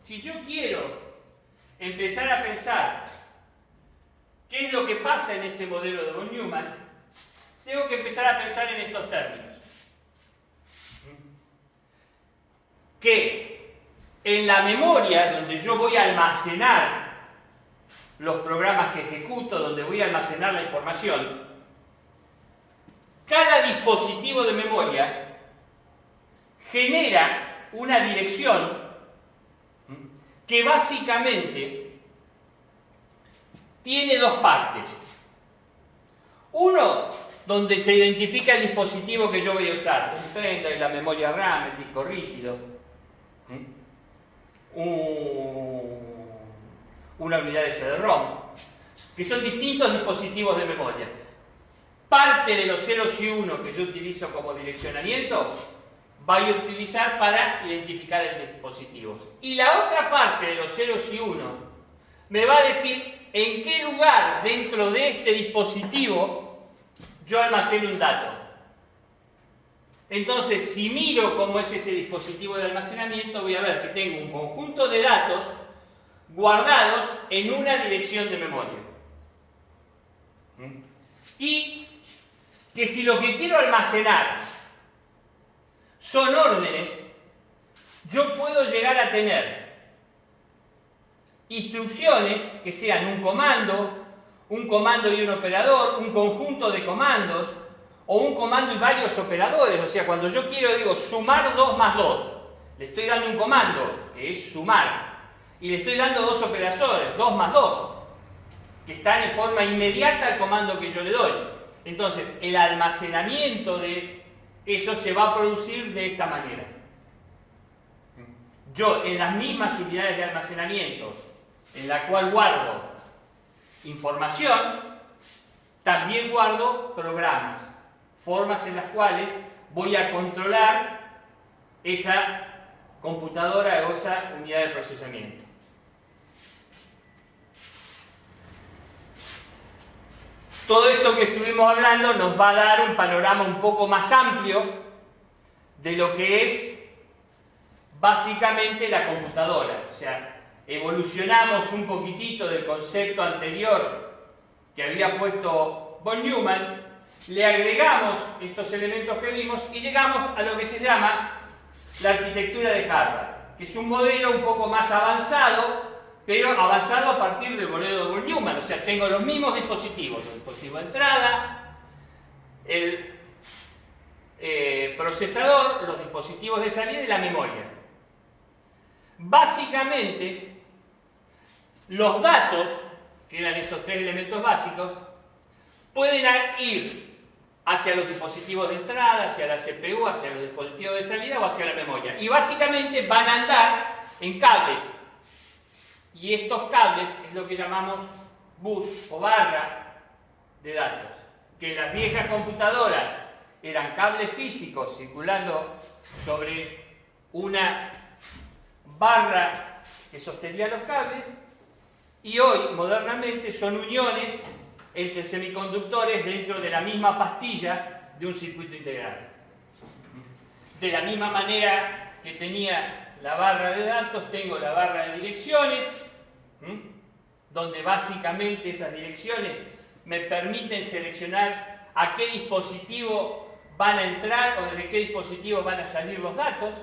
si yo quiero empezar a pensar qué es lo que pasa en este modelo de von Neumann, tengo que empezar a pensar en estos términos. Que en la memoria, donde yo voy a almacenar los programas que ejecuto, donde voy a almacenar la información, cada dispositivo de memoria genera una dirección que básicamente tiene dos partes. Uno, donde se identifica el dispositivo que yo voy a usar, un pendrive, la memoria RAM, el disco rígido, una unidad de CD-ROM, que son distintos dispositivos de memoria. Parte de los ceros y unos que yo utilizo como direccionamiento voy a utilizar para identificar el dispositivo. Y la otra parte de los ceros y unos me va a decir en qué lugar dentro de este dispositivo yo almaceno un dato. Entonces, si miro cómo es ese dispositivo de almacenamiento, voy a ver que tengo un conjunto de datos guardados en una dirección de memoria. Y que si lo que quiero almacenar son órdenes, yo puedo llegar a tener instrucciones que sean un comando y un operador, un conjunto de comandos, o un comando y varios operadores. O sea, cuando yo quiero, digo, sumar 2 más 2, le estoy dando un comando, que es sumar, y le estoy dando dos operadores, 2 más 2, que están en forma inmediata al comando que yo le doy. Entonces, el almacenamiento de eso se va a producir de esta manera. Yo, en las mismas unidades de almacenamiento, en la cual guardo información, también guardo programas, formas en las cuales voy a controlar esa computadora o esa unidad de procesamiento. Todo esto que estuvimos hablando nos va a dar un panorama un poco más amplio de lo que es básicamente la computadora. O sea, evolucionamos un poquitito del concepto anterior que había puesto von Neumann, le agregamos estos elementos que vimos y llegamos a lo que se llama la arquitectura de Harvard, que es un modelo un poco más avanzado, pero avanzado a partir del modelo de von Neumann. O sea, tengo los mismos dispositivos, el dispositivo de entrada, el procesador, los dispositivos de salida y la memoria. Básicamente, los datos, que eran estos tres elementos básicos, pueden ir hacia los dispositivos de entrada, hacia la CPU, hacia los dispositivos de salida o hacia la memoria. Y básicamente van a andar en cables. Y estos cables es lo que llamamos bus o barra de datos. Que en las viejas computadoras eran cables físicos circulando sobre una barra que sostenía los cables, y hoy, modernamente, son uniones entre semiconductores dentro de la misma pastilla de un circuito integral. De la misma manera que tenía la barra de datos, tengo la barra de direcciones, donde básicamente esas direcciones me permiten seleccionar a qué dispositivo van a entrar o desde qué dispositivo van a salir los datos.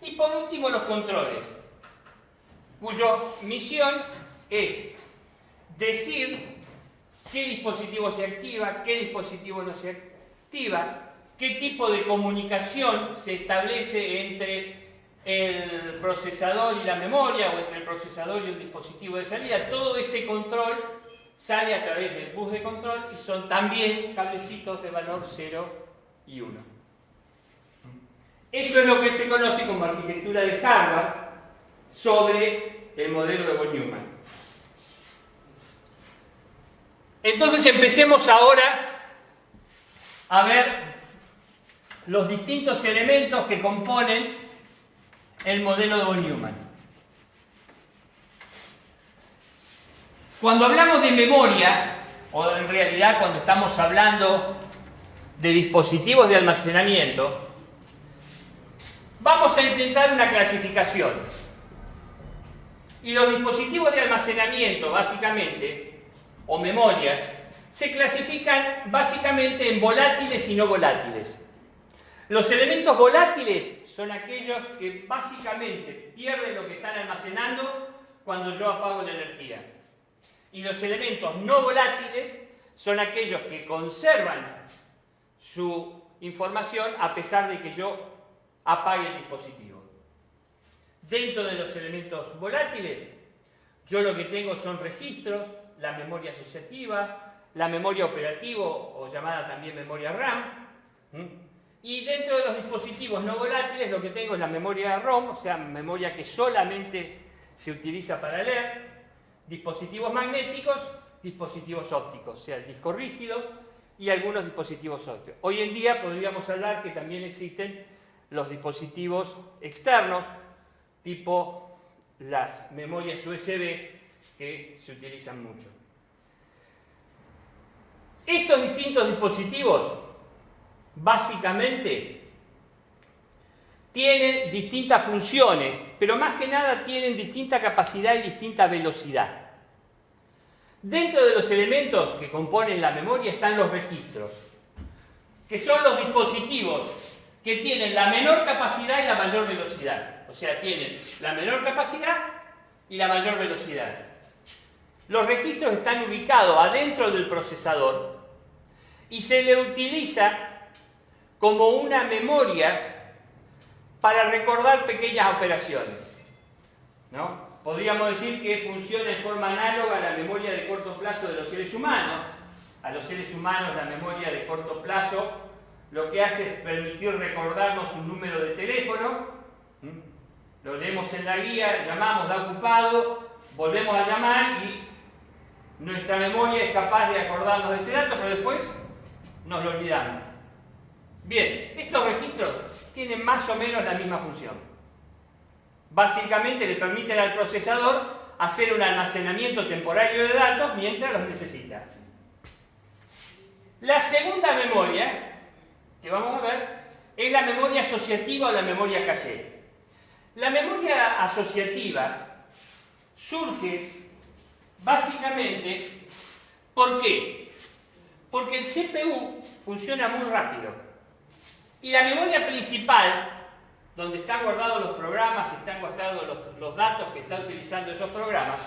Y por último, los controles, cuya misión es decir qué dispositivo se activa, qué dispositivo no se activa, qué tipo de comunicación se establece entre el procesador y la memoria, o entre el procesador y un dispositivo de salida. Todo ese control sale a través del bus de control y son también cablecitos de valor 0 y 1. Esto es lo que se conoce como arquitectura de Harvard sobre el modelo de von Neumann. Entonces empecemos ahora a ver los distintos elementos que componen el modelo de von Neumann. Cuando hablamos de memoria, o en realidad cuando estamos hablando de dispositivos de almacenamiento, vamos a intentar una clasificación. Y los dispositivos de almacenamiento, básicamente, o memorias, se clasifican básicamente en volátiles y no volátiles. Los elementos volátiles son aquellos que básicamente pierden lo que están almacenando cuando yo apago la energía. Y los elementos no volátiles son aquellos que conservan su información a pesar de que yo apague el dispositivo. Dentro de los elementos volátiles, yo lo que tengo son registros, la memoria asociativa, la memoria operativa o llamada también memoria RAM. Y dentro de los dispositivos no volátiles lo que tengo es la memoria ROM, o sea, memoria que solamente se utiliza para leer, dispositivos magnéticos, dispositivos ópticos, o sea, el disco rígido y algunos dispositivos ópticos. Hoy en día podríamos hablar que también existen los dispositivos externos, tipo las memorias USB que se utilizan mucho. Estos distintos dispositivos básicamente tienen distintas funciones, pero más que nada tienen distinta capacidad y distinta velocidad. Dentro de los elementos que componen la memoria están los registros, que son los dispositivos que tienen la menor capacidad y la mayor velocidad. O sea, tienen la menor capacidad y la mayor velocidad. Los registros están ubicados adentro del procesador y se le utiliza como una memoria para recordar pequeñas operaciones, ¿no? Podríamos decir que funciona de forma análoga a la memoria de corto plazo de los seres humanos. A los seres humanos la memoria de corto plazo lo que hace es permitir recordarnos un número de teléfono, lo leemos en la guía, llamamos, da ocupado, volvemos a llamar y nuestra memoria es capaz de acordarnos de ese dato, pero después nos lo olvidamos. Bien, estos registros tienen más o menos la misma función. Básicamente le permiten al procesador hacer un almacenamiento temporario de datos mientras los necesita. La segunda memoria que vamos a ver es la memoria asociativa o la memoria caché. La memoria asociativa surge básicamente, ¿por qué? Porque el CPU funciona muy rápido y la memoria principal, donde están guardados los programas, están guardados los datos que está utilizando esos programas,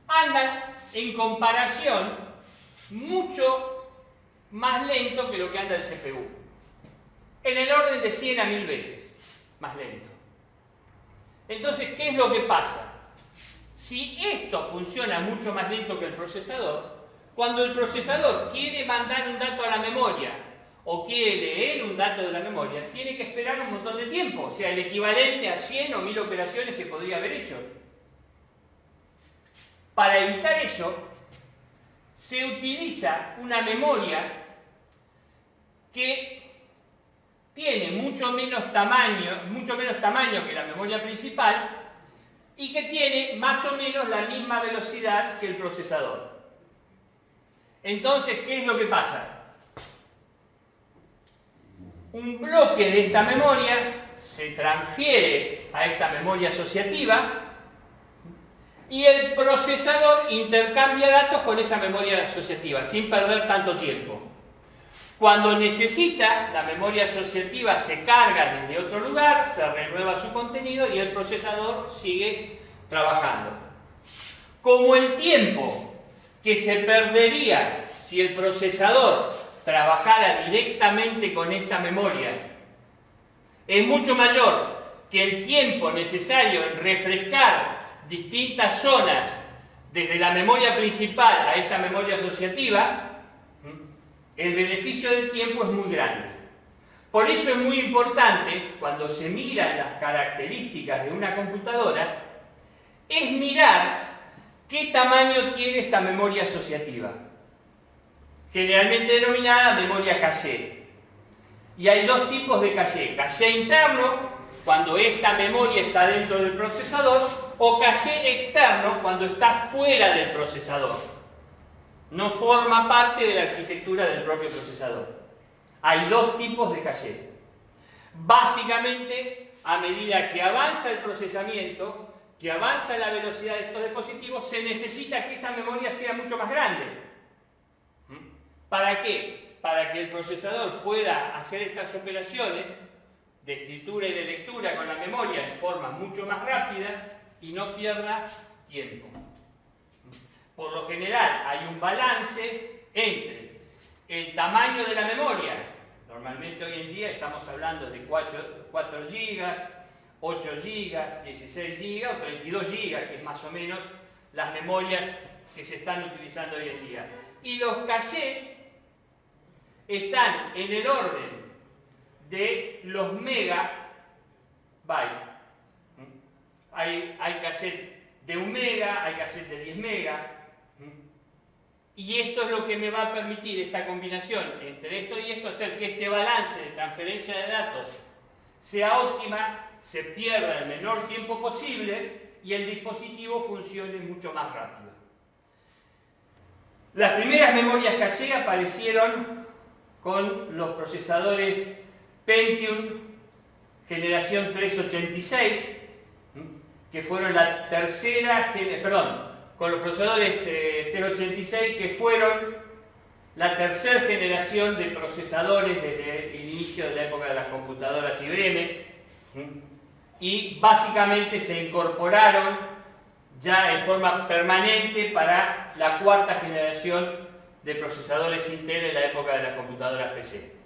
andan en comparación mucho más lento que lo que anda el CPU. En el orden de 100 a 1000 veces más lento. Entonces, ¿qué es lo que pasa? Si esto funciona mucho más lento que el procesador, cuando el procesador quiere mandar un dato a la memoria o quiere leer un dato de la memoria, tiene que esperar un montón de tiempo, o sea, el equivalente a 100 o 1000 operaciones que podría haber hecho. Para evitar eso, se utiliza una memoria que tiene mucho menos tamaño que la memoria principal y que tiene más o menos la misma velocidad que el procesador. Entonces, ¿qué es lo que pasa? Un bloque de esta memoria se transfiere a esta memoria asociativa y el procesador intercambia datos con esa memoria asociativa sin perder tanto tiempo. Cuando necesita, la memoria asociativa se carga desde otro lugar, se renueva su contenido y el procesador sigue trabajando. Como el tiempo que se perdería si el procesador trabajara directamente con esta memoria es mucho mayor que el tiempo necesario en refrescar distintas zonas desde la memoria principal a esta memoria asociativa, el beneficio del tiempo es muy grande. Por eso es muy importante, cuando se miran las características de una computadora, es mirar qué tamaño tiene esta memoria asociativa, generalmente denominada memoria caché. Y hay dos tipos de caché: caché interno, cuando esta memoria está dentro del procesador, o caché externo, cuando está fuera del procesador. No forma parte de la arquitectura del propio procesador. Hay dos tipos de caché. Básicamente, a medida que avanza el procesamiento, que avanza la velocidad de estos dispositivos, se necesita que esta memoria sea mucho más grande. ¿Para qué? Para que el procesador pueda hacer estas operaciones de escritura y de lectura con la memoria en forma mucho más rápida y no pierda tiempo. Por lo general hay un balance entre el tamaño de la memoria. Normalmente hoy en día estamos hablando de 4 GB, 8 GB, 16 GB o 32 GB, que es más o menos las memorias que se están utilizando hoy en día. Y los cachés están en el orden de los megabytes. Hay cassette de 1 mega, hay cassette de 10 megas. Y esto es lo que me va a permitir, esta combinación entre esto y esto, hacer que este balance de transferencia de datos sea óptima, se pierda el menor tiempo posible y el dispositivo funcione mucho más rápido. Las primeras memorias caché aparecieron con los procesadores Pentium generación 386, que fueron la tercera, con los procesadores 386 que fueron la tercera generación de procesadores desde el inicio de la época de las computadoras IBM, y básicamente se incorporaron ya en forma permanente para la cuarta generación de procesadores Intel en la época de las computadoras PC.